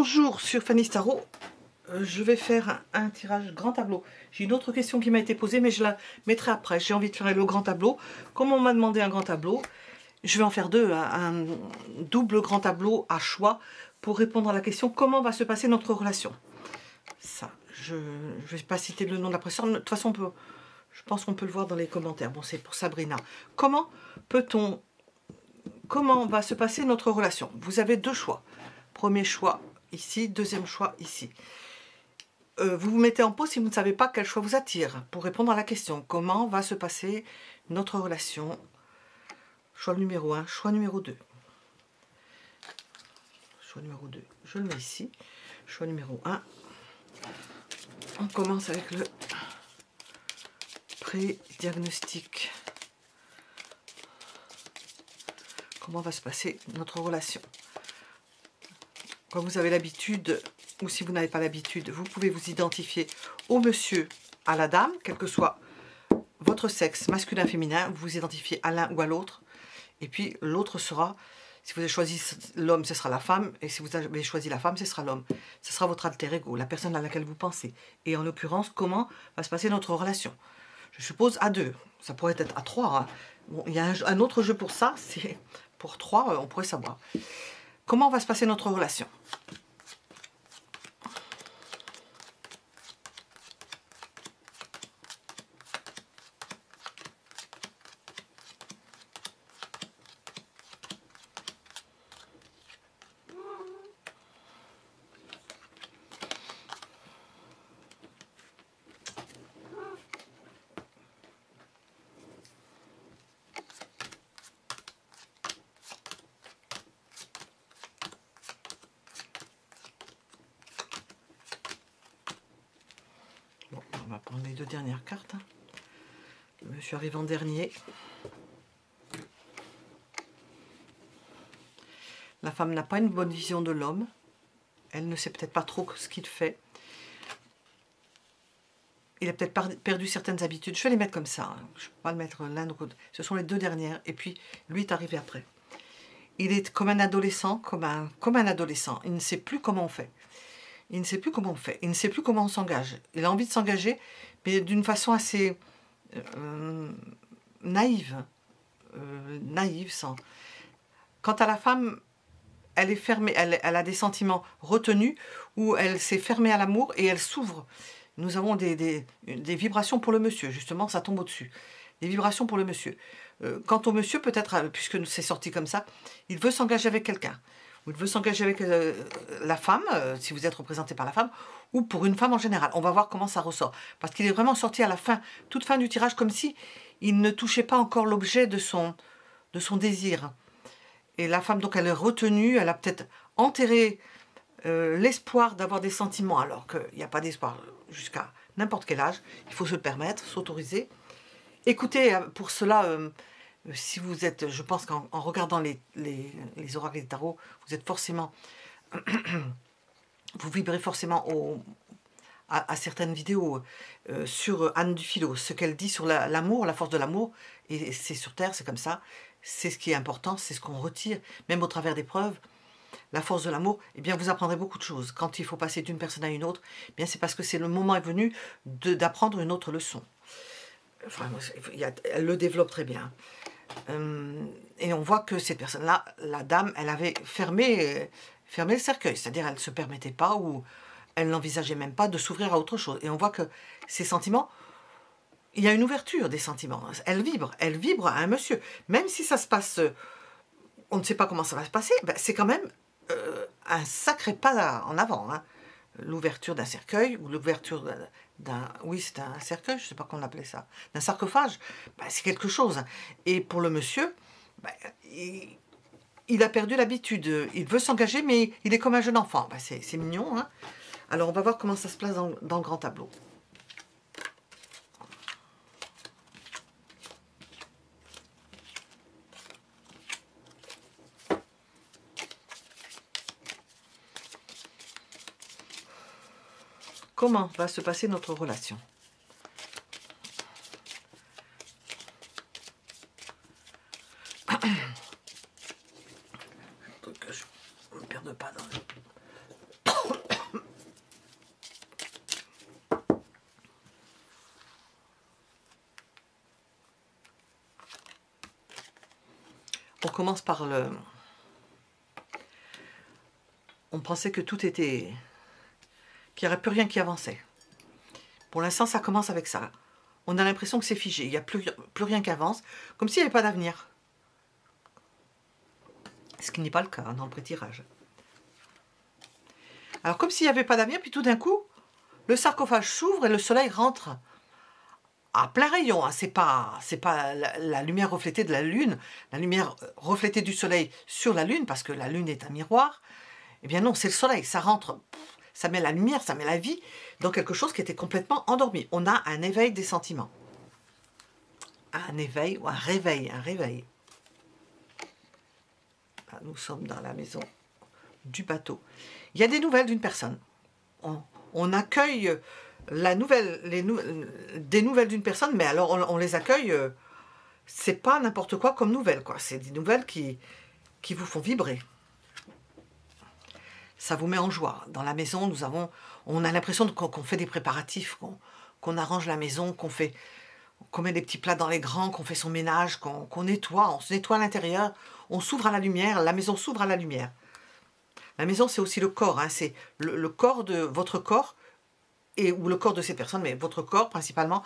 Bonjour sur Fanny Tarot. Je vais faire un tirage grand tableau. J'ai une autre question qui m'a été posée, mais je la mettrai après. J'ai envie de faire le grand tableau. Comme on m'a demandé un grand tableau, je vais en faire deux. Un double grand tableau à choix pour répondre à la question comment va se passer notre relation. Ça, je ne vais pas citer le nom de la personne. De toute façon, je pense qu'on peut le voir dans les commentaires. Bon, c'est pour Sabrina. Comment va se passer notre relation? Vous avez deux choix. Premier choix ici, deuxième choix ici. Vous vous mettez en pause si vous ne savez pas quel choix vous attire pour répondre à la question. Comment va se passer notre relation? Choix numéro 1, choix numéro 2. Choix numéro 2, je le mets ici. Choix numéro 1. On commence avec le pré-diagnostic. Comment va se passer notre relation? Quand vous avez l'habitude, ou si vous n'avez pas l'habitude, vous pouvez vous identifier au monsieur, à la dame, quel que soit votre sexe, masculin, féminin, vous vous identifiez à l'un ou à l'autre. Et puis l'autre sera, si vous avez choisi l'homme, ce sera la femme, et si vous avez choisi la femme, ce sera l'homme. Ce sera votre alter ego, la personne à laquelle vous pensez. Et en l'occurrence, comment va se passer notre relation? Je suppose à deux, ça pourrait être à trois. Hein. Bon, il y a un autre jeu pour ça, c'est pour trois, on pourrait savoir. Comment va se passer notre relation? Bon, on va prendre les deux dernières cartes. Le monsieur arrive en dernier. La femme n'a pas une bonne vision de l'homme. Elle ne sait peut-être pas trop ce qu'il fait. Il a peut-être perdu certaines habitudes. Je vais les mettre comme ça. Hein. Je ne peux pas le mettre l'un ou l'autre. Ce sont les deux dernières. Et puis, lui est arrivé après. Il est comme un adolescent, comme un adolescent. Il ne sait plus comment on fait. Il ne sait plus comment on fait. Il ne sait plus comment on s'engage. Il a envie de s'engager, mais d'une façon assez naïve. Sans... Quant à la femme, elle est fermée. Elle a des sentiments retenus où elle s'est fermée à l'amour et elle s'ouvre. Nous avons des vibrations pour le monsieur. Justement, ça tombe au-dessus. Des vibrations pour le monsieur. Quant au monsieur, peut-être, puisque c'est sorti comme ça, il veut s'engager avec quelqu'un. Ou il veut s'engager avec la femme, si vous êtes représenté par la femme, ou pour une femme en général. On va voir comment ça ressort. Parce qu'il est vraiment sorti à la fin, toute fin du tirage, comme si il ne touchait pas encore l'objet de son désir. Et la femme, donc, elle est retenue, elle a peut-être enterré l'espoir d'avoir des sentiments, alors qu'il n'y a pas d'espoir jusqu'à n'importe quel âge. Il faut se le permettre, s'autoriser. Écoutez, pour cela... si vous êtes, je pense qu'en regardant les oracles et les tarots, vous êtes forcément, vous vibrez forcément à certaines vidéos sur Anne Dufilo, ce qu'elle dit sur l'amour, la force de l'amour, et c'est sur Terre, c'est comme ça, c'est ce qui est important, c'est ce qu'on retire, même au travers des preuves, la force de l'amour, eh bien vous apprendrez beaucoup de choses. Quand il faut passer d'une personne à une autre, eh bien c'est parce que le moment est venu d'apprendre une autre leçon. Enfin, elle le développe très bien. Et on voit que cette personne-là, la dame, elle avait fermé le cercueil. C'est-à-dire elle ne se permettait pas ou elle n'envisageait même pas de s'ouvrir à autre chose. Et on voit que ces sentiments, il y a une ouverture des sentiments. Elle vibre à un monsieur. Même si ça se passe, on ne sait pas comment ça va se passer, ben c'est quand même un sacré pas en avant. Hein. L'ouverture d'un cercueil ou l'ouverture oui, c'est un cercueil, je ne sais pas comment on appelait ça, d'un sarcophage, ben, c'est quelque chose. Et pour le monsieur, ben, il a perdu l'habitude, il veut s'engager, mais il est comme un jeune enfant. Ben, c'est mignon. Hein. Alors, on va voir comment ça se place dans le grand tableau. Comment va se passer notre relation? Que je ne me perde pas dans le... On commence par le... On pensait que tout était... qu'il n'y aurait plus rien qui avançait. Pour l'instant, ça commence avec ça. On a l'impression que c'est figé. Il n'y a plus rien qui avance. Comme s'il n'y avait pas d'avenir. Ce qui n'est pas le cas dans le pré-tirage. Alors, comme s'il n'y avait pas d'avenir, puis tout d'un coup, le sarcophage s'ouvre et le soleil rentre à plein rayon. Hein. C'est pas la lumière reflétée de la lune, la lumière reflétée du soleil sur la lune, parce que la lune est un miroir. Eh bien non, c'est le soleil. Ça rentre, ça met la lumière, ça met la vie dans quelque chose qui était complètement endormi. On a un éveil des sentiments. Un éveil ou un réveil, un réveil. Là, nous sommes dans la maison du bateau. Il y a des nouvelles d'une personne. On accueille la nouvelle, des nouvelles d'une personne, mais alors on les accueille, c'est pas n'importe quoi comme nouvelles, quoi. C'est des nouvelles qui vous font vibrer. Ça vous met en joie. Dans la maison, on a l'impression qu'on fait des préparatifs, qu'on arrange la maison, qu'on met des petits plats dans les grands, qu'on fait son ménage, qu'on nettoie, on se nettoie à l'intérieur, on s'ouvre à la lumière, la maison s'ouvre à la lumière. La maison, c'est aussi le corps, hein, c'est le corps de votre corps, ou le corps de ces personnes, mais votre corps principalement,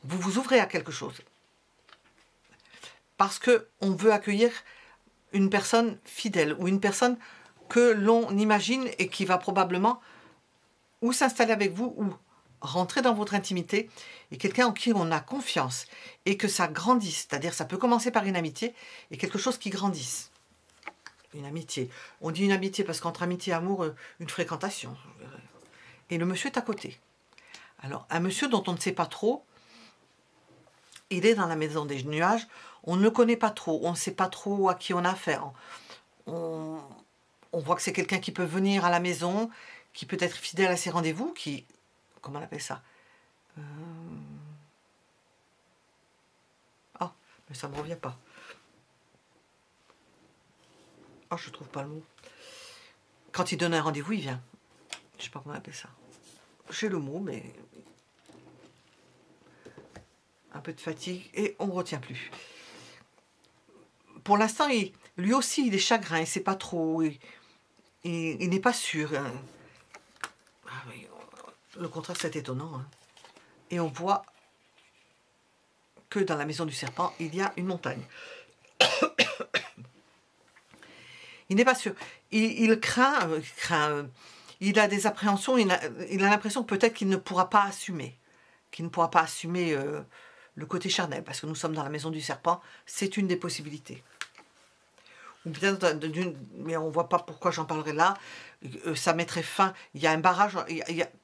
vous vous ouvrez à quelque chose. Parce qu'on veut accueillir une personne fidèle, ou une personne que l'on imagine et qui va probablement ou s'installer avec vous, ou rentrer dans votre intimité, et quelqu'un en qui on a confiance, et que ça grandisse, c'est-à-dire ça peut commencer par une amitié, et quelque chose qui grandisse. Une amitié. On dit une amitié parce qu'entre amitié et amour, une fréquentation. Et le monsieur est à côté. Alors, un monsieur dont on ne sait pas trop, il est dans la maison des nuages, on ne le connaît pas trop, on ne sait pas trop à qui on a affaire. On voit que c'est quelqu'un qui peut venir à la maison, qui peut être fidèle à ses rendez-vous, qui... Comment on appelle ça? Ah, mais ça ne me revient pas. Ah, je ne trouve pas le mot. Quand il donne un rendez-vous, il vient. Je ne sais pas comment on appelle ça. J'ai le mot, mais... Un peu de fatigue, et on ne retient plus. Pour l'instant, lui aussi, il est chagrin, il ne sait pas trop, il n'est pas sûr. Hein. Ah oui, le contraire, c'est étonnant. Hein. Et on voit que dans la maison du serpent, il y a une montagne. Il n'est pas sûr. Il craint, il a des appréhensions, il a l'impression que peut-être qu'il ne pourra pas assumer. Qu'il ne pourra pas assumer le côté charnel, parce que nous sommes dans la maison du serpent, c'est une des possibilités. Ou bien, mais on ne voit pas pourquoi j'en parlerai là, ça mettrait fin, il y a un barrage,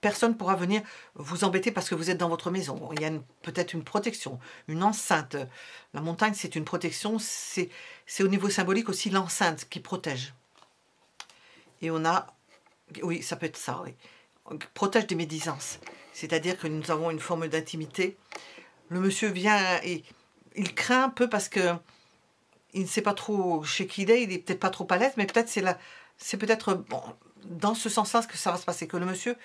personne ne pourra venir vous embêter parce que vous êtes dans votre maison. Il y a peut-être une protection, une enceinte. La montagne, c'est une protection, c'est au niveau symbolique aussi l'enceinte qui protège. Et on a, oui, ça peut être ça, oui. Protège des médisances, c'est-à-dire que nous avons une forme d'intimité. Le monsieur vient et il craint un peu parce que il ne sait pas trop chez qui il est peut-être pas trop à l'aise, mais peut-être c'est peut-être bon, dans ce sens-là que ça va se passer, que le monsieur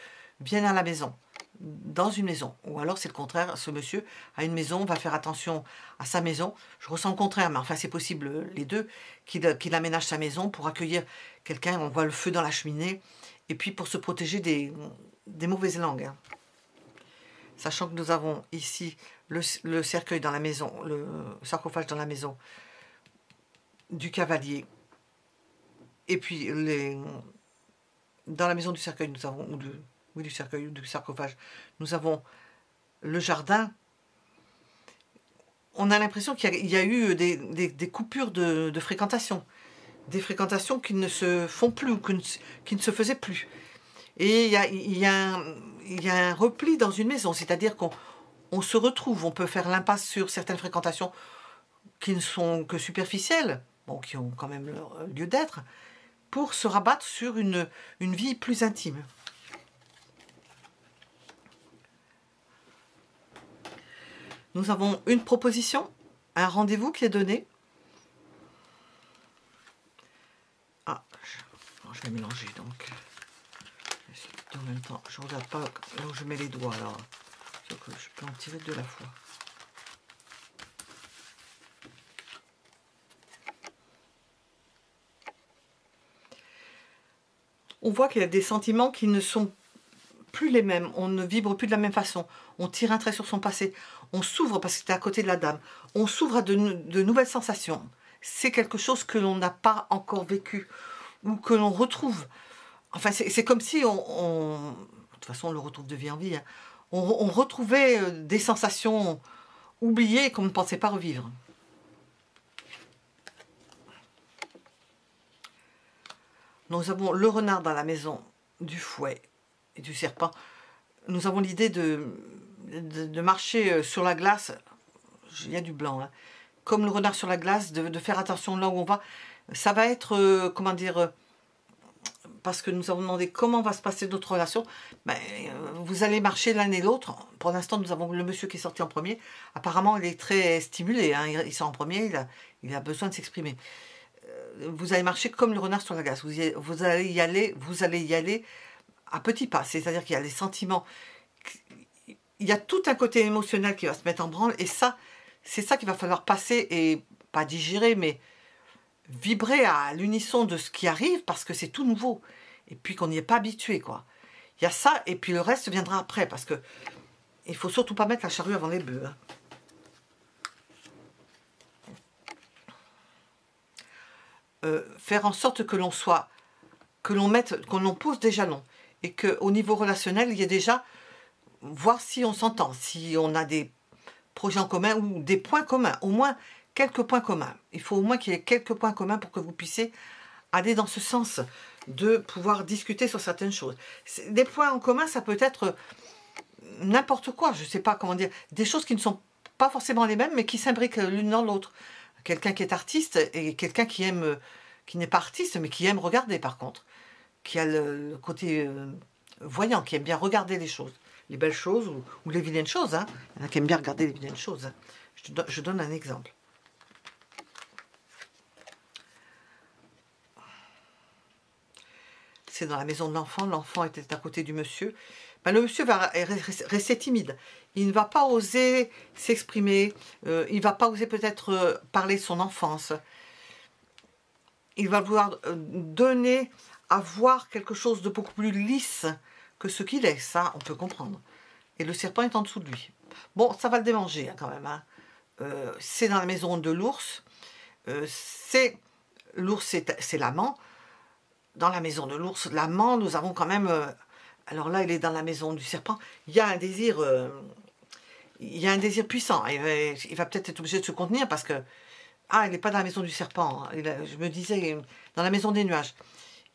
vienne à la maison, dans une maison. Ou alors c'est le contraire, ce monsieur a une maison, va faire attention à sa maison. Je ressens le contraire, mais enfin c'est possible les deux, qu'il aménage sa maison pour accueillir quelqu'un, on voit le feu dans la cheminée, et puis pour se protéger des mauvaises langues. Hein. Sachant que nous avons ici le cercueil dans la maison, le sarcophage dans la maison, du cavalier, et puis dans la maison du cercueil nous avons, du cercueil ou du sarcophage, nous avons le jardin. On a l'impression qu'il y a eu des coupures de fréquentation, des fréquentations qui ne se font plus, ou qui ne se faisaient plus. Et il y a un repli dans une maison, c'est-à-dire qu'on se retrouve, on peut faire l'impasse sur certaines fréquentations qui ne sont que superficielles, bon, qui ont quand même leur lieu d'être, pour se rabattre sur une vie plus intime. Nous avons une proposition, un rendez-vous qui est donné. Ah, je vais mélanger donc. En même temps, je ne regarde pas là où je mets les doigts, alors je peux en tirer de la fois. On voit qu'il y a des sentiments qui ne sont plus les mêmes, on ne vibre plus de la même façon, on tire un trait sur son passé, on s'ouvre parce que c'était à côté de la dame, on s'ouvre à de nouvelles sensations. C'est quelque chose que l'on n'a pas encore vécu ou que l'on retrouve. Enfin, c'est comme si de toute façon, on le retrouve de vie en vie, hein. On retrouvait des sensations oubliées qu'on ne pensait pas revivre. Nous avons le renard dans la maison du fouet et du serpent. Nous avons l'idée de marcher sur la glace. Il y a du blanc, hein. Comme le renard sur la glace, de faire attention là où on va. Ça va être, comment dire, parce que nous avons demandé comment va se passer notre relation. Ben, vous allez marcher l'un et l'autre. Pour l'instant, nous avons le monsieur qui est sorti en premier. Apparemment, il est très stimulé, hein. Il sort en premier, il a besoin de s'exprimer. Vous allez marcher comme le renard sur la glace. Vous allez y aller à petits pas. C'est-à-dire qu'il y a les sentiments. Il y a tout un côté émotionnel qui va se mettre en branle. Et ça, c'est ça qu'il va falloir passer et pas digérer, mais vibrer à l'unisson de ce qui arrive parce que c'est tout nouveau. Et puis qu'on n'y est pas habitué, quoi. Il y a ça et puis le reste viendra après parce que il faut surtout pas mettre la charrue avant les bœufs, hein. Faire en sorte que l'on soit, qu'on pose des jalons et qu'au niveau relationnel, il y ait déjà, voir si on s'entend, si on a des projets en commun ou des points communs, au moins quelques points communs. Il faut au moins qu'il y ait quelques points communs pour que vous puissiez aller dans ce sens de pouvoir discuter sur certaines choses. Des points en commun, ça peut être n'importe quoi, je ne sais pas comment dire, des choses qui ne sont pas forcément les mêmes, mais qui s'imbriquent l'une dans l'autre. Quelqu'un qui est artiste et quelqu'un qui aime, qui n'est pas artiste, mais qui aime regarder par contre, qui a le côté voyant, qui aime bien regarder les choses, les belles choses ou les vilaines choses, hein. Il y en a qui aiment bien regarder les vilaines choses, hein. Je donne un exemple. C'est dans la maison de l'enfant était à côté du monsieur. Ben, le monsieur va rester timide. Il ne va pas oser s'exprimer, il ne va pas oser peut-être parler de son enfance. Il va vouloir donner à voir quelque chose de beaucoup plus lisse que ce qu'il est, ça on peut comprendre. Et le serpent est en dessous de lui. Bon, ça va le démanger hein, quand même, hein. C'est dans la maison de l'ours, l'ours c'est l'amant. Dans la maison de l'ours, l'amant, nous avons quand même... alors là, il est dans la maison du serpent. Il y a un désir puissant. Il va peut-être être obligé de se contenir parce que... Ah, il n'est pas dans la maison du serpent. Hein. Je me disais, dans la maison des nuages.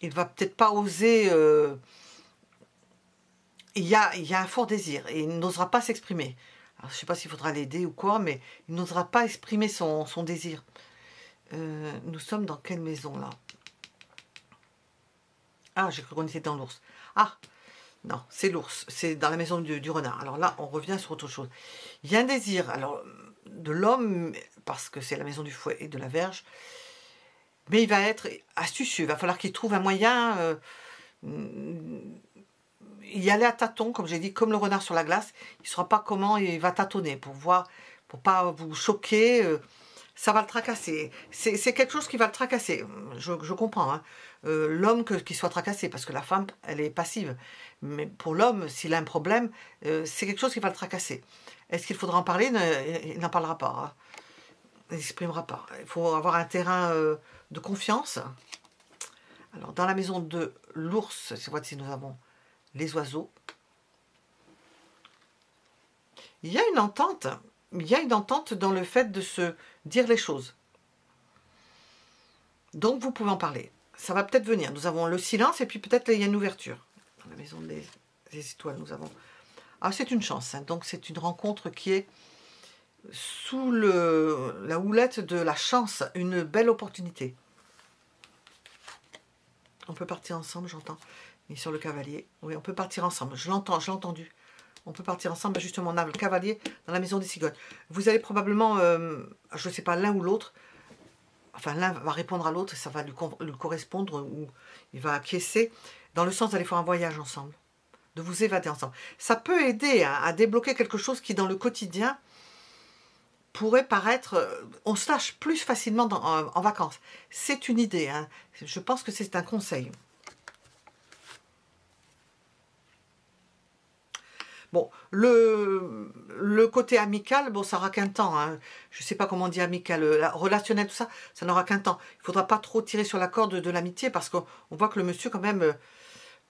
Il va peut-être pas oser... il y a un fort désir et il n'osera pas s'exprimer. Alors, je ne sais pas s'il faudra l'aider ou quoi, mais il n'osera pas exprimer son désir. Nous sommes dans quelle maison, là? Ah, j'ai cru qu'on était dans l'ours. Ah, non, c'est l'ours. C'est dans la maison du renard. Alors là, on revient sur autre chose. Il y a un désir, alors, de l'homme, parce que c'est la maison du fouet et de la verge, mais il va être astucieux. Il va falloir qu'il trouve un moyen... y aller à tâtons, comme j'ai dit, comme le renard sur la glace. Il ne saura pas comment il va tâtonner pour voir, pour pas vous choquer. Ça va le tracasser. C'est quelque chose qui va le tracasser. Je comprends, hein. L'homme qui soit tracassé, parce que la femme, elle est passive. Mais pour l'homme, s'il a un problème, c'est quelque chose qui va le tracasser. Est-ce qu'il faudra en parler? Il n'en parlera pas, hein. Il n'exprimera pas. Il faut avoir un terrain de confiance. Alors, dans la maison de l'ours, cette fois-ci, nous avons les oiseaux. Il y a une entente. Il y a une entente dans le fait de se dire les choses. Donc, vous pouvez en parler. Ça va peut-être venir. Nous avons le silence et puis peut-être il y a une ouverture. Dans la maison des étoiles, nous avons... Ah, c'est une chance. Hein. Donc, c'est une rencontre qui est sous la houlette de la chance. Une belle opportunité. On peut partir ensemble, j'entends. Mais sur le cavalier. Oui, on peut partir ensemble. Je l'entends, je l'ai entendu. On peut partir ensemble. Justement, on a le cavalier dans la maison des cigognes. Vous allez probablement, je ne sais pas, l'un ou l'autre. Enfin, l'un va répondre à l'autre et ça va lui correspondre ou il va acquiescer dans le sens d'aller faire un voyage ensemble. De vous évader ensemble. Ça peut aider à débloquer quelque chose qui, dans le quotidien, pourrait paraître... on se lâche plus facilement en vacances. C'est une idée. Hein. Je pense que c'est un conseil. Bon, le côté amical, bon, ça n'aura qu'un temps. Hein. Je ne sais pas comment on dit amical, relationnel, tout ça, ça n'aura qu'un temps. Il ne faudra pas trop tirer sur la corde de l'amitié parce qu'on voit que le monsieur, quand même,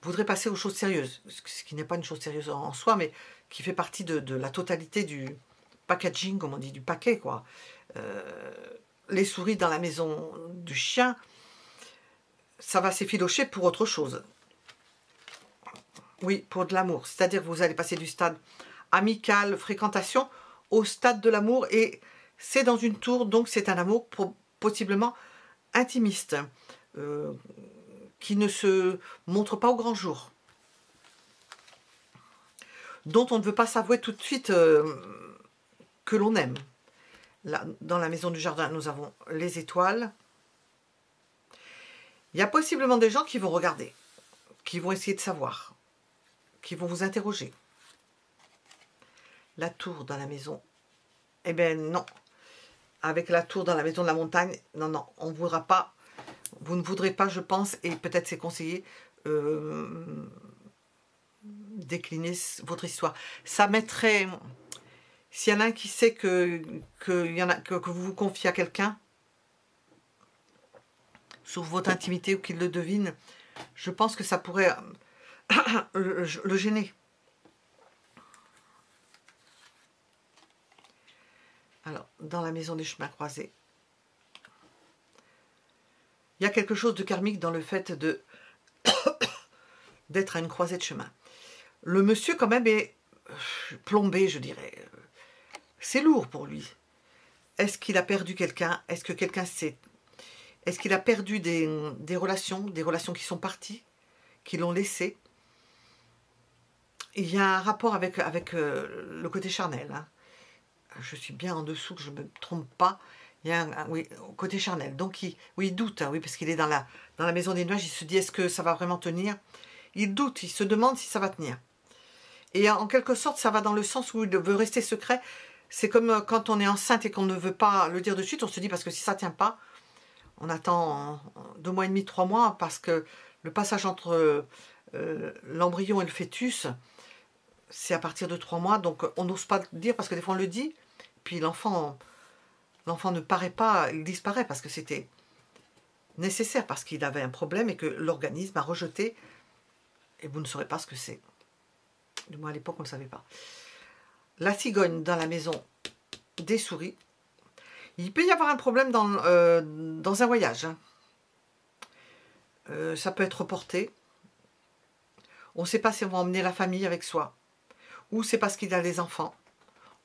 voudrait passer aux choses sérieuses. Ce qui n'est pas une chose sérieuse en soi, mais qui fait partie de la totalité du packaging, comme on dit, du paquet, quoi. Les souris dans la maison du chien, ça va s'effilocher pour autre chose. Oui, pour de l'amour. C'est-à-dire que vous allez passer du stade amical, fréquentation, au stade de l'amour. Et c'est dans une tour, donc c'est un amour possiblement intimiste, qui ne se montre pas au grand jour. Dont on ne veut pas s'avouer tout de suite que l'on aime. Là, dans la maison du jardin, nous avons les étoiles. Il y a possiblement des gens qui vont regarder, qui vont essayer de savoir, qui vont vous interroger. La tour dans la maison, eh bien non. Avec la tour dans la maison de la montagne, non, non, on ne voudra pas, vous ne voudrez pas, je pense, et peut-être c'est conseillé, décliner votre histoire. Ça mettrait, s'il y en a un qui sait que vous vous confiez à quelqu'un, sur votre intimité ou qu'il le devine, je pense que ça pourrait le gêner. Alors, dans la maison des chemins croisés, il y a quelque chose de karmique dans le fait d'être à une croisée de chemin. Le monsieur, quand même, est plombé, je dirais. C'est lourd pour lui. Est-ce qu'il a perdu quelqu'un? Est-ce que quelqu'un sait? Est-ce qu'il a perdu des relations qui sont parties, qui l'ont laissé? Il y a un rapport avec le côté charnel. Hein. Je suis bien en dessous, que je ne me trompe pas. Il y a oui, côté charnel. Donc, il doute, hein, oui, parce qu'il est dans la maison des nuages. Il se dit, est-ce que ça va vraiment tenir? Il doute, il se demande si ça va tenir. Et en quelque sorte, ça va dans le sens où il veut rester secret. C'est comme quand on est enceinte et qu'on ne veut pas le dire de suite. On se dit, parce que si ça ne tient pas, on attend 2 mois et demi, 3 mois, parce que le passage entre l'embryon et le fœtus, c'est à partir de 3 mois. Donc, on n'ose pas le dire, parce que des fois, on le dit. Puis l'enfant ne paraît pas, il disparaît, parce que c'était nécessaire, parce qu'il avait un problème et que l'organisme a rejeté. Et vous ne saurez pas ce que c'est. Du moins, à l'époque, on ne le savait pas. La cigogne dans la maison des souris. Il peut y avoir un problème dans un voyage. Hein. Ça peut être reporté. On ne sait pas si on va emmener la famille avec soi. Ou c'est parce qu'il a des enfants.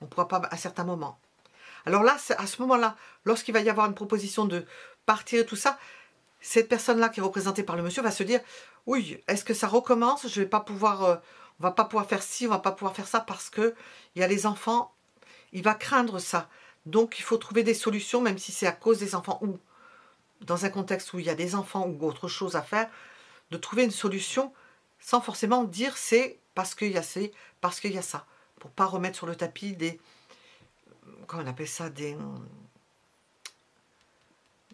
On ne pourra pas à certains moments. Alors là, à ce moment-là, lorsqu'il va y avoir une proposition de partir et tout ça, cette personne-là qui est représentée par le monsieur va se dire, oui, est-ce que ça recommence? Je vais pas pouvoir, on va pas pouvoir faire ci, on va pas pouvoir faire ça parce que il y a les enfants. Il va craindre ça. Donc, il faut trouver des solutions, même si c'est à cause des enfants ou dans un contexte où il y a des enfants ou autre chose à faire, de trouver une solution sans forcément dire c'est parce qu'il y a parce qu'il y a ça. Pour pas remettre sur le tapis des, comment on appelle ça,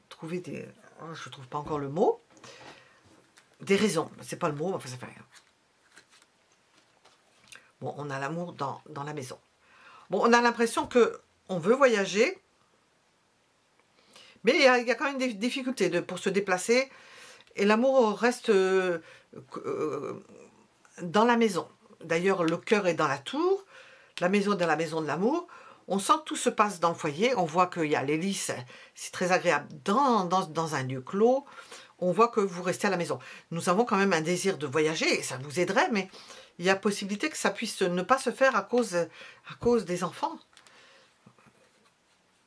trouver des, oh, je trouve pas encore le mot, des raisons. C'est pas le mot, enfin ça fait rien. Bon, on a l'amour dans la maison. Bon, on a l'impression que on veut voyager, mais il y a quand même des difficultés pour se déplacer. Et l'amour reste dans la maison. D'ailleurs, le cœur est dans la tour, la maison est dans la maison de l'amour. On sent que tout se passe dans le foyer. On voit qu'il y a l'hélice, c'est très agréable dans un lieu clos. On voit que vous restez à la maison. Nous avons quand même un désir de voyager, et ça vous aiderait, mais il y a possibilité que ça puisse ne pas se faire à cause des enfants.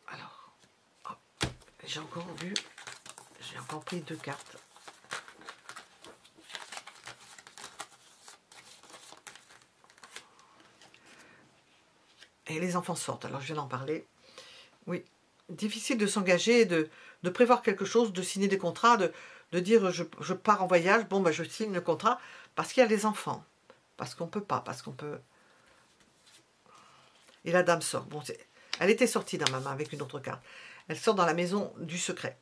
Alors, j'ai encore pris 2 cartes. Et les enfants sortent, alors je viens d'en parler. Oui, difficile de s'engager, de prévoir quelque chose, de signer des contrats, de dire je pars en voyage, bon ben je signe le contrat, parce qu'il y a les enfants. Parce qu'on ne peut pas, parce qu'on peut... Et la dame sort. Bon, elle était sortie dans ma main avec une autre carte. Elle sort dans la maison du secret.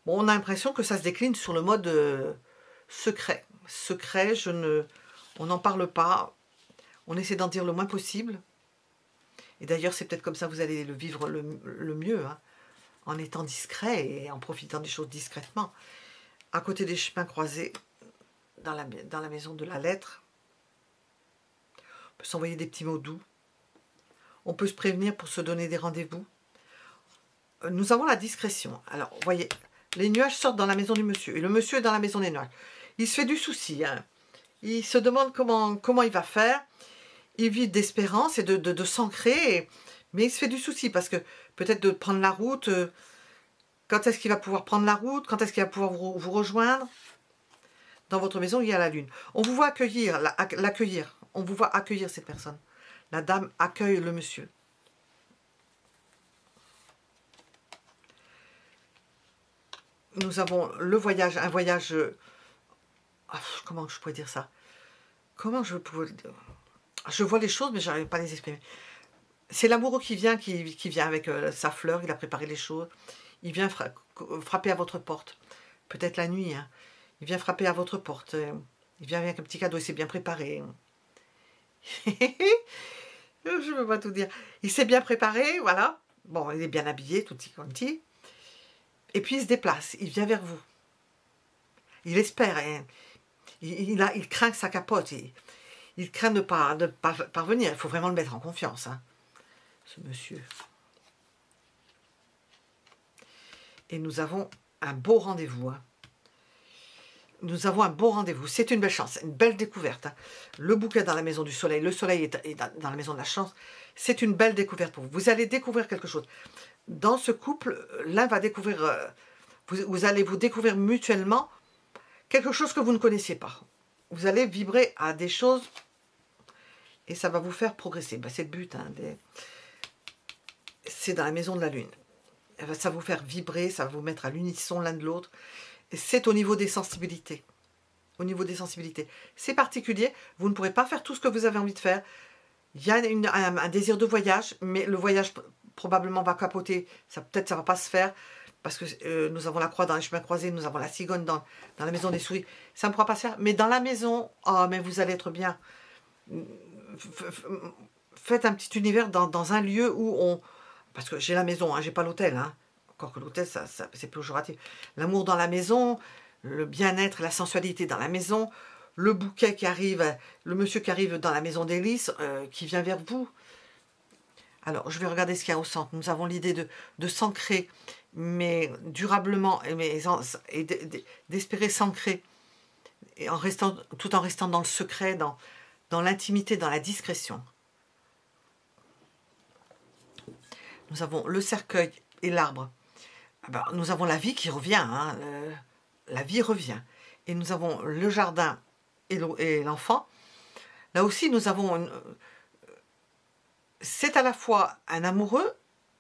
Bon, on a l'impression que ça se décline sur le mode secret. Secret, on n'en parle pas. On essaie d'en dire le moins possible. Et d'ailleurs, c'est peut-être comme ça que vous allez le vivre le mieux, hein, en étant discret et en profitant des choses discrètement. À côté des chemins croisés, dans la maison de la lettre, on peut s'envoyer des petits mots doux. On peut se prévenir pour se donner des rendez-vous. Nous avons la discrétion. Alors, vous voyez, les nuages sortent dans la maison du monsieur. Et le monsieur est dans la maison des nuages. Il se fait du souci. Hein. Il se demande comment il va faire. Il vit d'espérance et de s'ancrer. Mais il se fait du souci parce que peut-être de prendre la route. Quand est-ce qu'il va pouvoir prendre la route? Quand est-ce qu'il va pouvoir vous rejoindre? Dans votre maison, il y a la lune. On vous voit l'accueillir. On vous voit accueillir cette personne. La dame accueille le monsieur. Nous avons le voyage, un voyage... comment je pourrais dire ça? Comment je pourrais... Je vois les choses, mais je n'arrive pas à les exprimer. C'est l'amoureux qui vient avec sa fleur, il a préparé les choses. Il vient frapper à votre porte. Peut-être la nuit, hein. Il vient frapper à votre porte. Il vient avec un petit cadeau, il s'est bien préparé. Je ne peux pas tout dire. Il s'est bien préparé, voilà. Bon, il est bien habillé, tout petit quanti. Et puis il se déplace, il vient vers vous. Il espère, hein. Il craint que ça capote. Il craint de ne pas parvenir. Il faut vraiment le mettre en confiance, hein, ce monsieur. Et nous avons un beau rendez-vous. Hein. Nous avons un beau rendez-vous. C'est une belle chance, une belle découverte. Hein. Le bouquet dans la maison du soleil. Le soleil est dans la maison de la chance. C'est une belle découverte pour vous. Vous allez découvrir quelque chose. Dans ce couple, l'un va découvrir... vous allez vous découvrir mutuellement quelque chose que vous ne connaissiez pas. Vous allez vibrer à des choses et ça va vous faire progresser. Ben, c'est le but. Hein, c'est dans la maison de la lune. Ça va vous faire vibrer, ça va vous mettre à l'unisson l'un de l'autre. C'est au niveau des sensibilités. Au niveau des sensibilités. C'est particulier. Vous ne pourrez pas faire tout ce que vous avez envie de faire. Il y a un désir de voyage, mais le voyage probablement va capoter. Peut-être ça ne va pas se faire. Parce que nous avons la croix dans les chemins croisés, nous avons la cigogne dans la maison des souris. Ça ne pourra pas se faire. Mais dans la maison, oh, mais vous allez être bien. Faites un petit univers dans un lieu où on... Parce que j'ai la maison, hein, j'ai pas l'hôtel. Hein. Encore que l'hôtel, c'est péjoratif. L'amour dans la maison, le bien-être, la sensualité dans la maison, le bouquet qui arrive, le monsieur qui arrive dans la maison d'Hélice, qui vient vers vous. Alors, je vais regarder ce qu'il y a au centre. Nous avons l'idée de s'ancrer, mais durablement, et d'espérer s'ancrer, tout en restant dans le secret, dans l'intimité, dans la discrétion. Nous avons le cercueil et l'arbre. Ben, nous avons la vie qui revient. Hein, la vie revient. Et nous avons le jardin et l'enfant. Là aussi, nous avons... C'est à la fois un amoureux,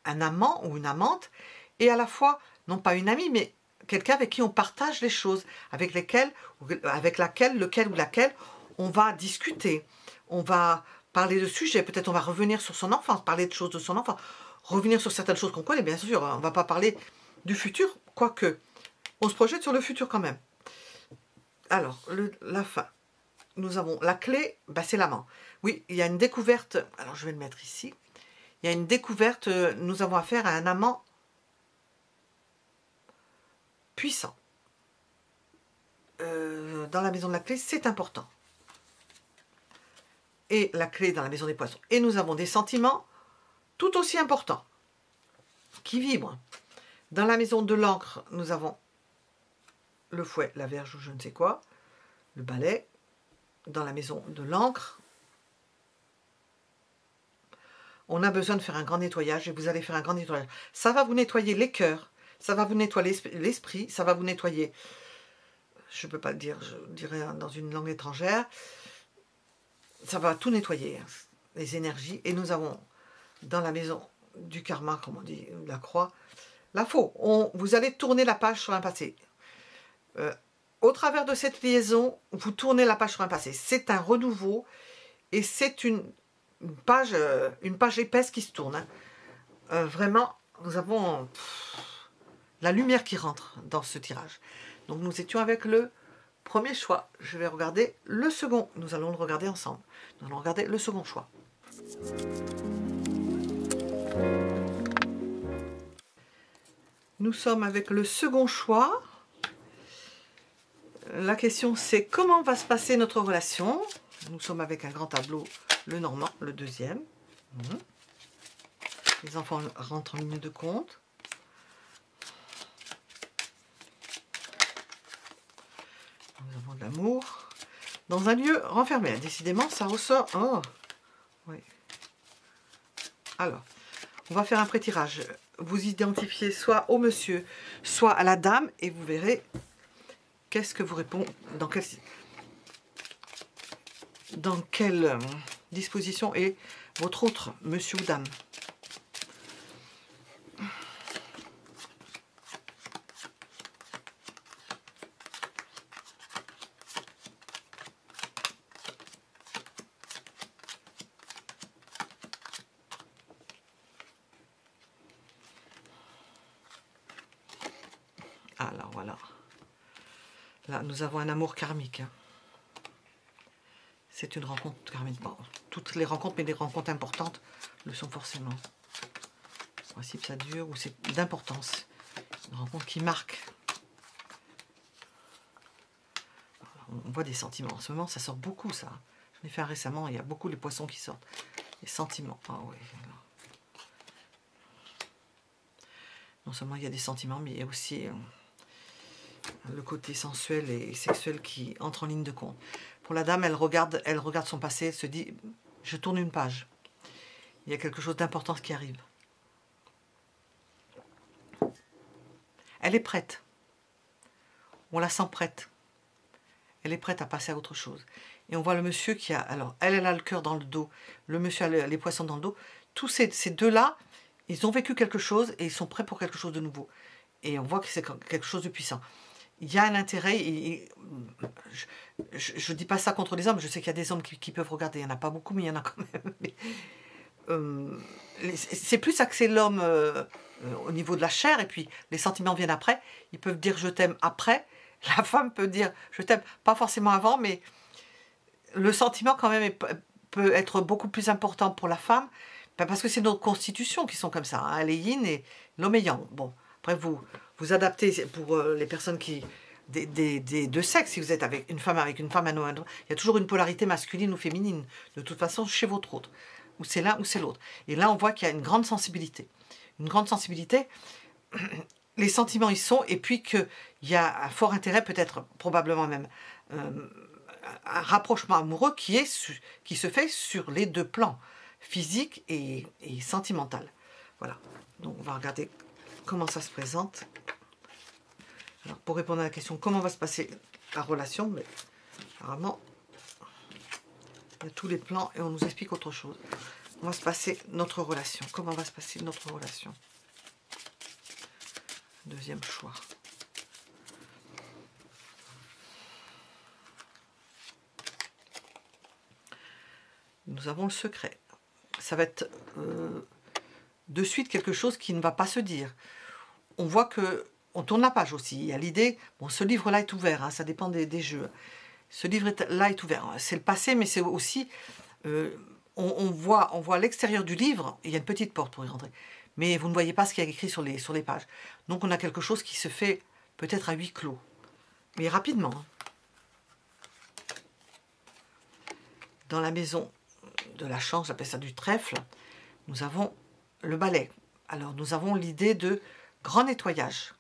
un amant ou une amante, et à la fois, non pas une amie, mais quelqu'un avec qui on partage les choses, avec laquelle, lequel ou laquelle on va discuter, on va parler de sujets, peut-être on va revenir sur son enfance, parler de choses de son enfance, revenir sur certaines choses qu'on connaît, bien sûr, on ne va pas parler du futur, quoique on se projette sur le futur quand même. Alors, la fin. Nous avons la clé, bah c'est l'amant. Oui, il y a une découverte, alors je vais le mettre ici, il y a une découverte, nous avons affaire à un amant puissant. Dans la maison de la clé, c'est important. Et la clé dans la maison des poissons. Et nous avons des sentiments tout aussi importants, qui vibrent. Dans la maison de l'encre, nous avons le fouet, la verge ou je ne sais quoi, le balai. Dans la maison de l'encre, on a besoin de faire un grand nettoyage et vous allez faire un grand nettoyage. Ça va vous nettoyer les cœurs, ça va vous nettoyer l'esprit, ça va vous nettoyer, je ne peux pas le dire, je dirais dans une langue étrangère, ça va tout nettoyer, hein, les énergies. Et nous avons dans la maison du karma, comme on dit, la croix, la faux. Vous allez tourner la page sur un passé. Au travers de cette liaison, vous tournez la page sur un passé. C'est un renouveau et c'est une page épaisse qui se tourne. Hein. Vraiment, nous avons la lumière qui rentre dans ce tirage. Donc nous étions avec le Premier choix, je vais regarder le second. Nous allons le regarder ensemble. Nous allons regarder le second choix. Nous sommes avec le second choix. La question c'est comment va se passer notre relation. Nous sommes avec un grand tableau, le normand, le deuxième. Les enfants rentrent en ligne de compte. Nous avons de l'amour. Dans un lieu renfermé. Décidément, ça ressort. Oh, oui. Alors, on va faire un pré-tirage. Vous identifiez soit au monsieur, soit à la dame, et vous verrez qu'est-ce que vous répondez, dans quelle disposition est votre autre monsieur ou dame. Alors voilà. Là, nous avons un amour karmique. C'est une rencontre karmique. Bon, toutes les rencontres, mais les rencontres importantes le sont forcément. En principe, ça dure ou c'est d'importance. Une rencontre qui marque. On voit des sentiments. En ce moment, ça sort beaucoup, ça. J'en ai fait un récemment, il y a beaucoup les poissons qui sortent. Les sentiments. Ah oui. Non seulement il y a des sentiments, mais il y a aussi le côté sensuel et sexuel qui entre en ligne de compte. Pour la dame, elle regarde son passé, elle se dit, je tourne une page. Il y a quelque chose d'important qui arrive. Elle est prête. On la sent prête. Elle est prête à passer à autre chose. Et on voit le monsieur qui a... Alors, elle a le cœur dans le dos. Le monsieur a les poissons dans le dos. Tous ces deux-là, ils ont vécu quelque chose et ils sont prêts pour quelque chose de nouveau. Et on voit que c'est quelque chose de puissant. Il y a un intérêt. Je ne dis pas ça contre les hommes. Je sais qu'il y a des hommes qui peuvent regarder. Il n'y en a pas beaucoup, mais il y en a quand même. C'est plus axé l'homme au niveau de la chair. Et puis, les sentiments viennent après. Ils peuvent dire « je t'aime » après. La femme peut dire « je t'aime » pas forcément avant, mais le sentiment quand même peut être beaucoup plus important pour la femme, parce que c'est nos constitutions qui sont comme ça, hein, les yin et l'homme est yang. Bon, après vous adaptez pour les personnes qui des deux sexes, si vous êtes avec une femme, un homme, il y a toujours une polarité masculine ou féminine, de toute façon chez votre autre, ou c'est l'un ou c'est l'autre. Et là on voit qu'il y a une grande sensibilité. Les sentiments y sont, et puis qu'il y a un fort intérêt, peut-être, probablement même, un rapprochement amoureux qui se fait sur les deux plans, physique et sentimental. Voilà, donc on va regarder comment ça se présente. Alors, pour répondre à la question, comment va se passer la relation, mais apparemment, il y a tous les plans et on nous explique autre chose. On va se passer notre relation. Comment va se passer notre relation? Deuxième choix. Nous avons le secret. Ça va être de suite quelque chose qui ne va pas se dire. On voit que on tourne la page aussi. Il y a l'idée, bon, ce livre-là est ouvert, hein, ça dépend des jeux. Ce livre-là est ouvert. C'est le passé, mais c'est aussi... on voit l'extérieur du livre, il y a une petite porte pour y rentrer. Mais vous ne voyez pas ce qu'il y a écrit sur les pages. Donc on a quelque chose qui se fait peut-être à huis clos. Mais rapidement. Dans la maison de la chance, j'appelle ça du trèfle, nous avons le balai. Alors nous avons l'idée de grand nettoyage.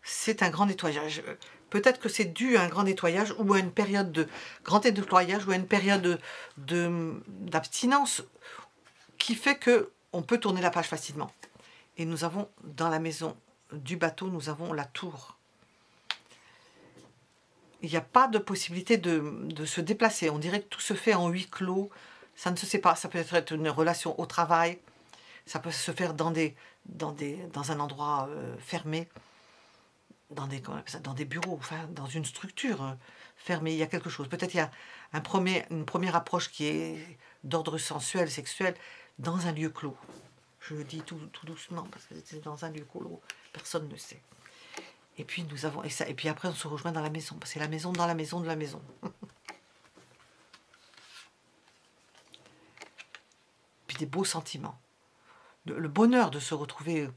C'est un grand nettoyage. Peut-être que c'est dû à un grand nettoyage ou à une période de grand nettoyage ou à une période d'abstinence qui fait que on peut tourner la page facilement. Et nous avons dans la maison du bateau, nous avons la tour. Il n'y a pas de possibilité de se déplacer. On dirait que tout se fait en huis clos. Ça ne se sait pas. Ça peut être une relation au travail. Ça peut se faire dans un endroit fermé. Dans des bureaux, enfin dans une structure fermée. Il y a quelque chose. Peut-être il y a une première approche qui est d'ordre sensuel, sexuel, dans un lieu clos. Je le dis tout doucement parce que c'est dans un lieu clos. Personne ne sait. Et puis nous avons, et puis après on se rejoint dans la maison. C'est la maison dans la maison de la maison. Puis des beaux sentiments. Le bonheur de se retrouver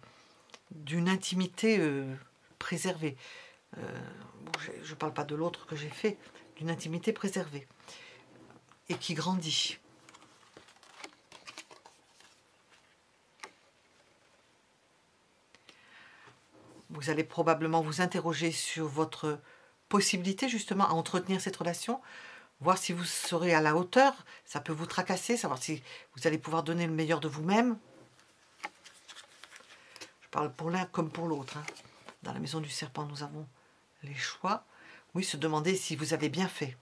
d'une intimité préservée. Bon, je ne parle pas de l'autre que j'ai fait, d'une intimité préservée. Et qui grandit. Vous allez probablement vous interroger sur votre possibilité justement à entretenir cette relation, voir si vous serez à la hauteur, ça peut vous tracasser, savoir si vous allez pouvoir donner le meilleur de vous-même. Je parle pour l'un comme pour l'autre. Hein. Dans la maison du serpent, nous avons les choix. Oui, se demander si vous avez bien fait.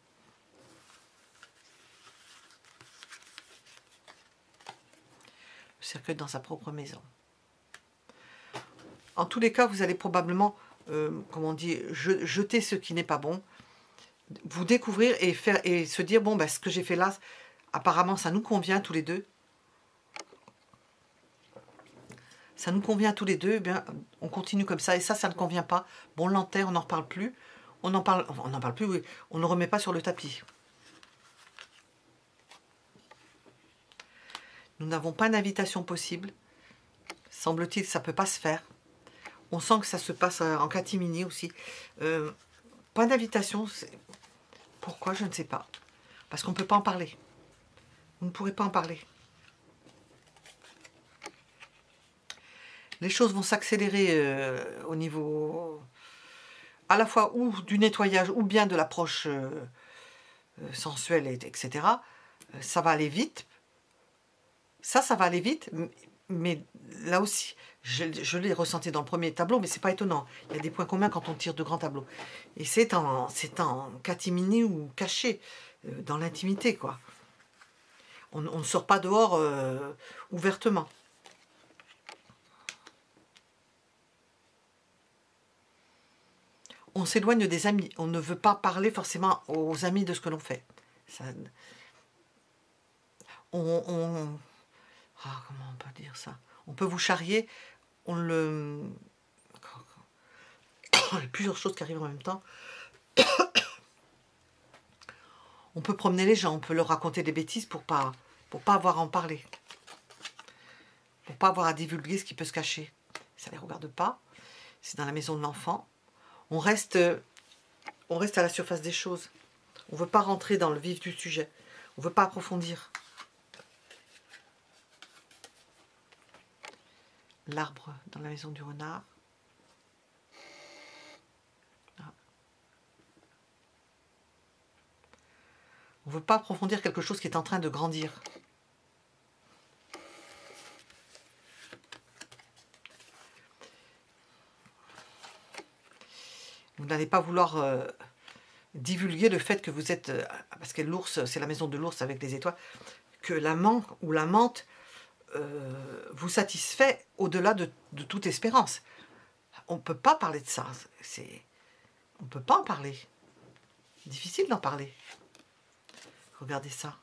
Le cercueil dans sa propre maison. En tous les cas, vous allez probablement, comment on dit, jeter ce qui n'est pas bon, vous découvrir et se dire, bon, ben, ce que j'ai fait là, apparemment, ça nous convient tous les deux. Ça nous convient tous les deux, eh bien, on continue comme ça, et ça ne convient pas. Bon, on l'enterre, on n'en reparle plus. On n'en parle plus, oui. On ne remet pas sur le tapis. Nous n'avons pas d'invitation possible. Semble-t-il, ça ne peut pas se faire. On sent que ça se passe en catimini aussi. Pas d'invitation. Pourquoi? Je ne sais pas. Parce qu'on ne peut pas en parler. Vous ne pourrez pas en parler. Les choses vont s'accélérer au niveau à la fois ou du nettoyage ou bien de l'approche sensuelle, etc. Ça va aller vite. Ça va aller vite, mais là aussi, je l'ai ressenti dans le premier tableau, mais c'est pas étonnant. Il y a des points communs quand on tire de grands tableaux. Et c'est en catimini ou caché, dans l'intimité, quoi. On ne sort pas dehors ouvertement. On s'éloigne des amis. On ne veut pas parler forcément aux amis de ce que l'on fait. Ça, comment on peut dire ça? On peut vous charrier. Il y a plusieurs choses qui arrivent en même temps. On peut promener les gens. On peut leur raconter des bêtises pour pas avoir à en parler. Pour pas avoir à divulguer ce qui peut se cacher. Ça ne les regarde pas. C'est dans la maison de l'enfant. On reste à la surface des choses. On ne veut pas rentrer dans le vif du sujet. On ne veut pas approfondir. L'arbre dans la maison du renard. Ah. On ne veut pas approfondir quelque chose qui est en train de grandir. Vous n'allez pas vouloir divulguer le fait que vous êtes... parce que l'ours, c'est la maison de l'ours avec les étoiles, que l'amant ou l'amante vous satisfait au-delà de toute espérance. On ne peut pas parler de ça. On ne peut pas en parler. Difficile d'en parler. Regardez ça.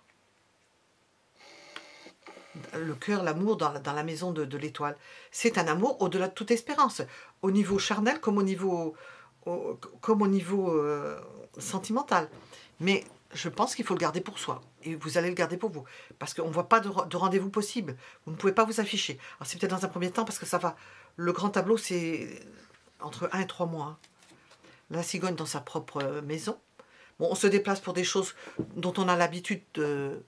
Le cœur, l'amour dans la maison de l'étoile. C'est un amour au-delà de toute espérance. Au niveau charnel comme au niveau... sentimental. Mais je pense qu'il faut le garder pour soi. Et vous allez le garder pour vous. Parce qu'on ne voit pas de rendez-vous possible. Vous ne pouvez pas vous afficher. Alors c'est peut-être dans un premier temps parce que ça va. Le grand tableau, c'est entre 1 et 3 mois. Hein. La cigogne dans sa propre maison. Bon, on se déplace pour des choses dont on a l'habitude de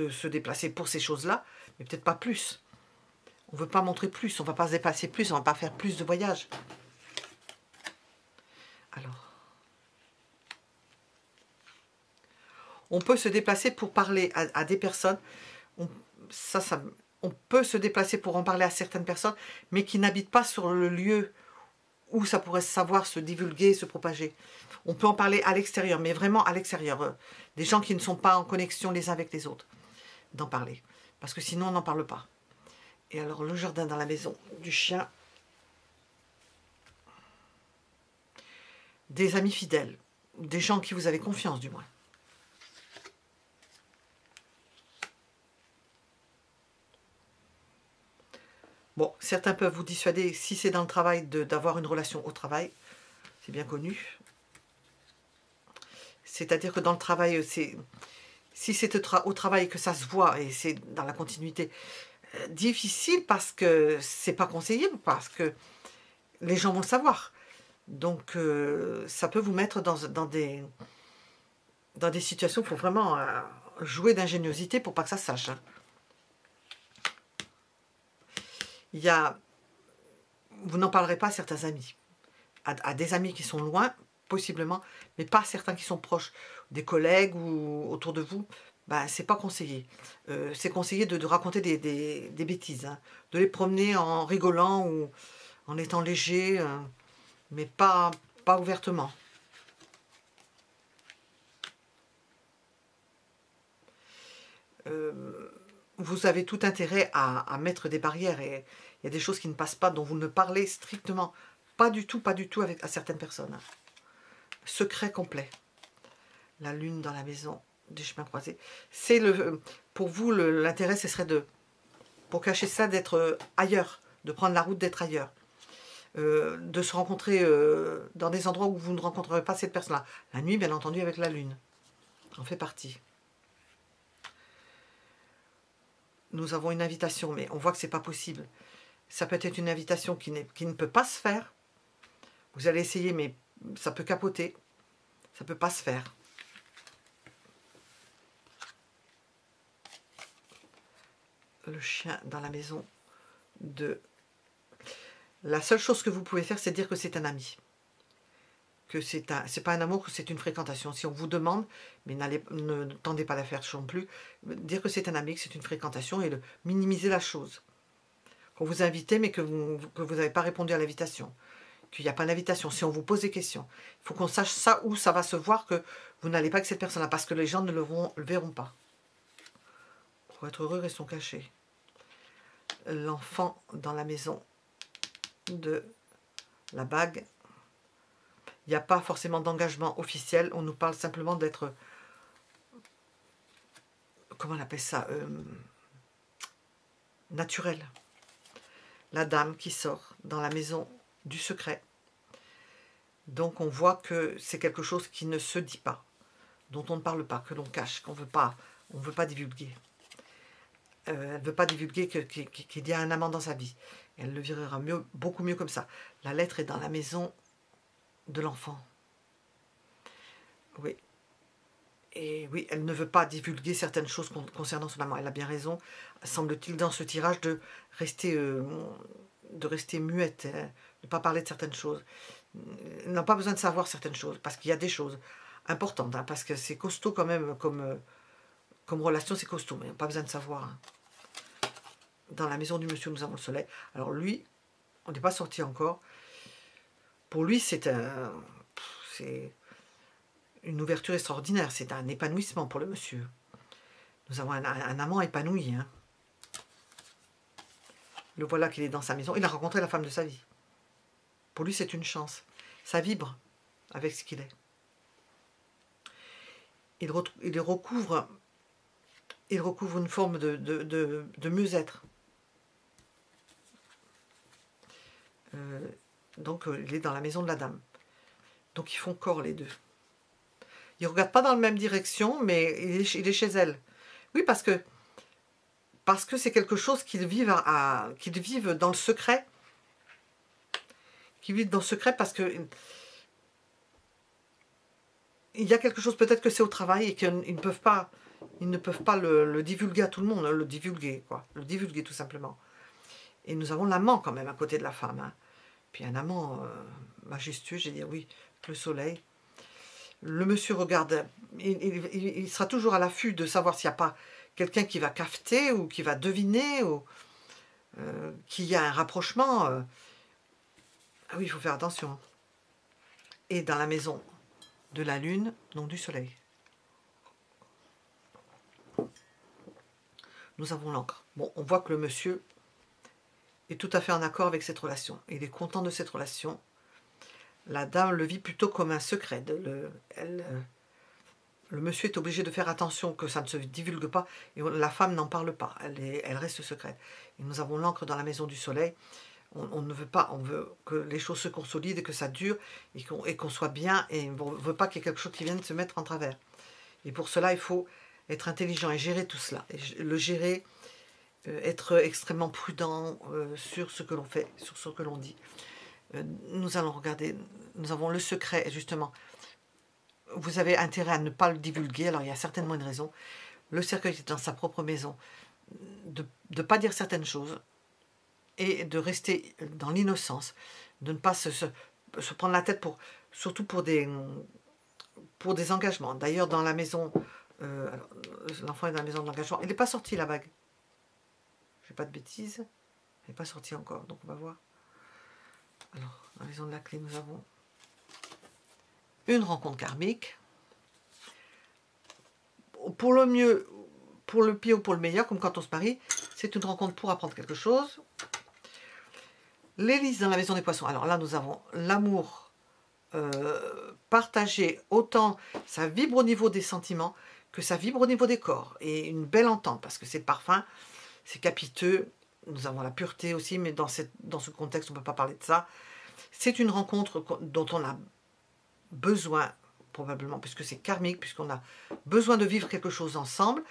se déplacer pour ces choses-là. Mais peut-être pas plus. On ne veut pas montrer plus. On ne va pas se déplacer plus. On ne va pas faire plus de voyages. Alors, on peut se déplacer pour parler à des personnes. On peut se déplacer pour en parler à certaines personnes, mais qui n'habitent pas sur le lieu où ça pourrait savoir se divulguer, se propager. On peut en parler à l'extérieur, mais vraiment à l'extérieur. Des gens qui ne sont pas en connexion les uns avec les autres. D'en parler. Parce que sinon, on n'en parle pas. Et alors, le jardin dans la maison du chien. Des amis fidèles. Des gens en qui vous avez confiance, du moins. Bon, certains peuvent vous dissuader, si c'est dans le travail, d'avoir une relation au travail. C'est bien connu. C'est-à-dire que dans le travail, si c'est au travail que ça se voit, et c'est dans la continuité, difficile parce que c'est pas conseillé, parce que les gens vont le savoir. Donc, ça peut vous mettre dans des situations où il faut vraiment jouer d'ingéniosité pour pas que ça se sache. Hein. Vous n'en parlerez pas à certains amis. À des amis qui sont loin, possiblement, mais pas certains qui sont proches. Des collègues ou autour de vous, ben, c'est pas conseillé. C'est conseillé de raconter des bêtises. Hein. De les promener en rigolant ou en étant léger, mais pas ouvertement. Vous avez tout intérêt à mettre des barrières et il y a des choses qui ne passent pas, dont vous ne parlez strictement pas du tout à certaines personnes. Secret complet. La lune dans la maison des chemins croisés. C'est pour vous, l'intérêt, ce serait pour cacher ça, d'être ailleurs, de prendre la route, d'être ailleurs. De se rencontrer dans des endroits où vous ne rencontrerez pas cette personne-là. La nuit, bien entendu, avec la lune. En fait partie. Nous avons une invitation, mais on voit que c'est pas possible. Ça peut être une invitation qui ne peut pas se faire. Vous allez essayer, mais ça peut capoter. Ça peut pas se faire. Le chien dans la maison de... La seule chose que vous pouvez faire, c'est dire que c'est un ami. Que c'est pas un amour, que c'est une fréquentation. Si on vous demande, mais ne tendez pas à la faire non plus, dire que c'est un ami, que c'est une fréquentation et minimiser la chose. Qu'on vous invite, mais que vous n'avez pas répondu à l'invitation. Qu'il n'y a pas d'invitation. Si on vous pose des questions, il faut qu'on sache ça où ça va se voir que vous n'allez pas avec cette personne-là, parce que les gens ne le verront pas. Pour être heureux, restons cachés. L'enfant dans la maison de la bague. Il n'y a pas forcément d'engagement officiel. On nous parle simplement d'être... Comment on appelle ça naturel. La dame qui sort dans la maison du secret. Donc on voit que c'est quelque chose qui ne se dit pas, dont on ne parle pas, que l'on cache, qu'on on veut pas divulguer. Elle ne veut pas divulguer qu'il y a un amant dans sa vie. Elle le vivra beaucoup mieux comme ça. La lettre est dans la maison de l'enfant. Oui. Et oui, elle ne veut pas divulguer certaines choses concernant son amant. Elle a bien raison, semble-t-il, dans ce tirage, de rester muette, hein, de ne pas parler de certaines choses. Elle n'a pas besoin de savoir certaines choses, parce qu'il y a des choses importantes, hein, parce que c'est costaud quand même, comme relation, c'est costaud, mais on n'a pas besoin de savoir. Hein. Dans la maison du monsieur, nous avons le soleil. Alors lui, on n'est pas sorti encore. Pour lui, c'est une ouverture extraordinaire, c'est un épanouissement pour le monsieur. Nous avons un amant épanoui. Hein. Le voilà qu'il est dans sa maison. Il a rencontré la femme de sa vie. Pour lui, c'est une chance. Ça vibre avec ce qu'il est. Il recouvre une forme de mieux-être. Donc, il est dans la maison de la dame. Donc, ils font corps, les deux. Ils ne regardent pas dans la même direction, mais il est chez elle. Oui, parce que c'est quelque chose qu'ils vivent dans le secret. Qu'ils vivent dans le secret parce que il y a quelque chose, peut-être que c'est au travail et qu'ils ne peuvent pas le divulguer à tout le monde, le divulguer tout simplement. Et nous avons l'amant quand même à côté de la femme. Hein. Puis un amant majestueux, j'ai dit oui, le soleil. Le monsieur regarde, il sera toujours à l'affût de savoir s'il n'y a pas quelqu'un qui va cafeter ou qui va deviner ou qu'il y a un rapprochement. Ah oui, il faut faire attention. Et dans la maison de la lune, donc du soleil. Nous avons l'encre. Bon, on voit que le monsieur est tout à fait en accord avec cette relation. Il est content de cette relation. La dame le vit plutôt comme un secret. Le monsieur est obligé de faire attention que ça ne se divulgue pas, et la femme n'en parle pas, elle reste secrète. Et nous avons l'encre dans la maison du soleil, on ne veut pas, on veut que les choses se consolident, et que ça dure, et qu'on soit bien, et on ne veut pas qu'il y ait quelque chose qui vienne se mettre en travers. Et pour cela, il faut être intelligent et gérer tout cela. Et le gérer, être extrêmement prudent sur ce que l'on fait, sur ce que l'on dit. Nous allons regarder, nous avons le secret, justement. Vous avez intérêt à ne pas le divulguer, alors il y a certainement une raison. Le cercueil est dans sa propre maison, de ne pas dire certaines choses, et de rester dans l'innocence, de ne pas se prendre la tête, surtout pour des engagements. D'ailleurs, dans la maison, l'enfant est dans la maison de l'engagement, il n'est pas sorti la bague. Je ne fais pas de bêtises, elle n'est pas sortie encore, donc on va voir. Alors, dans la maison de la clé, nous avons une rencontre karmique. Pour le mieux, pour le pire ou pour le meilleur, comme quand on se marie, c'est une rencontre pour apprendre quelque chose. L'hélice dans la maison des poissons. Alors là, nous avons l'amour partagé. Autant ça vibre au niveau des sentiments que ça vibre au niveau des corps. Et une belle entente, parce que c'est le parfum, c'est capiteux. Nous avons la pureté aussi, mais dans ce contexte, on ne peut pas parler de ça. C'est une rencontre dont on a besoin, probablement, puisque c'est karmique, puisqu'on a besoin de vivre quelque chose ensemble,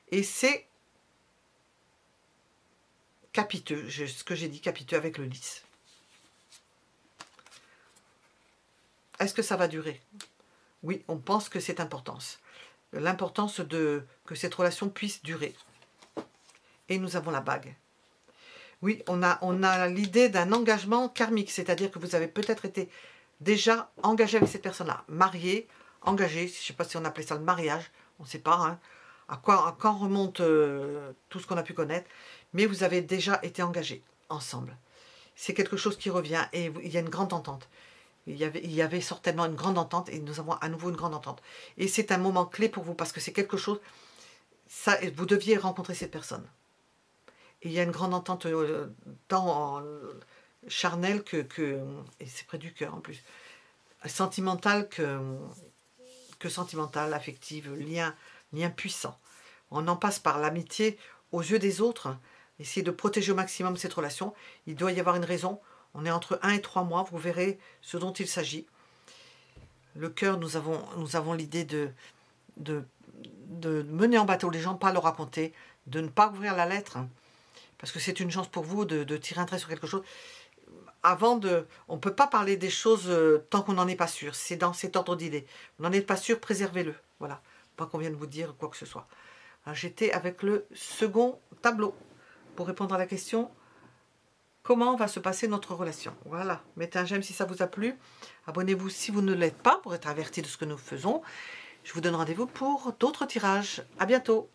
et c'est capiteux, ce que j'ai dit, capiteux avec le lys. Est-ce que ça va durer? Oui, on pense que c'est l'importance que cette relation puisse durer. Et nous avons la bague. Oui, on a l'idée d'un engagement karmique, c'est-à-dire que vous avez peut-être été déjà engagé avec cette personne-là, marié, engagé, je ne sais pas si on appelait ça le mariage, on ne sait pas, hein, à quand remonte tout ce qu'on a pu connaître, mais vous avez déjà été engagés ensemble. C'est quelque chose qui revient, et il y a une grande entente. Il y avait certainement une grande entente, et nous avons à nouveau une grande entente. Et c'est un moment clé pour vous, parce que c'est quelque chose, ça, vous deviez rencontrer cette personne. Et il y a une grande entente tant charnelle et c'est près du cœur en plus, sentimentale que sentimentale, affective, lien puissant. On en passe par l'amitié aux yeux des autres, essayer de protéger au maximum cette relation. Il doit y avoir une raison. On est entre 1 et 3 mois, vous verrez ce dont il s'agit. Le cœur, nous avons l'idée de mener en bateau les gens, pas leur raconter, de ne pas ouvrir la lettre, parce que c'est une chance pour vous de tirer un trait sur quelque chose. On ne peut pas parler des choses tant qu'on n'en est pas sûr. C'est dans cet ordre d'idées. Vous n'en êtes pas sûr, préservez-le. Voilà, pas qu'on vienne vous dire quoi que ce soit. J'étais avec le second tableau pour répondre à la question comment va se passer notre relation. Voilà, mettez un j'aime si ça vous a plu. Abonnez-vous si vous ne l'êtes pas pour être averti de ce que nous faisons. Je vous donne rendez-vous pour d'autres tirages. À bientôt.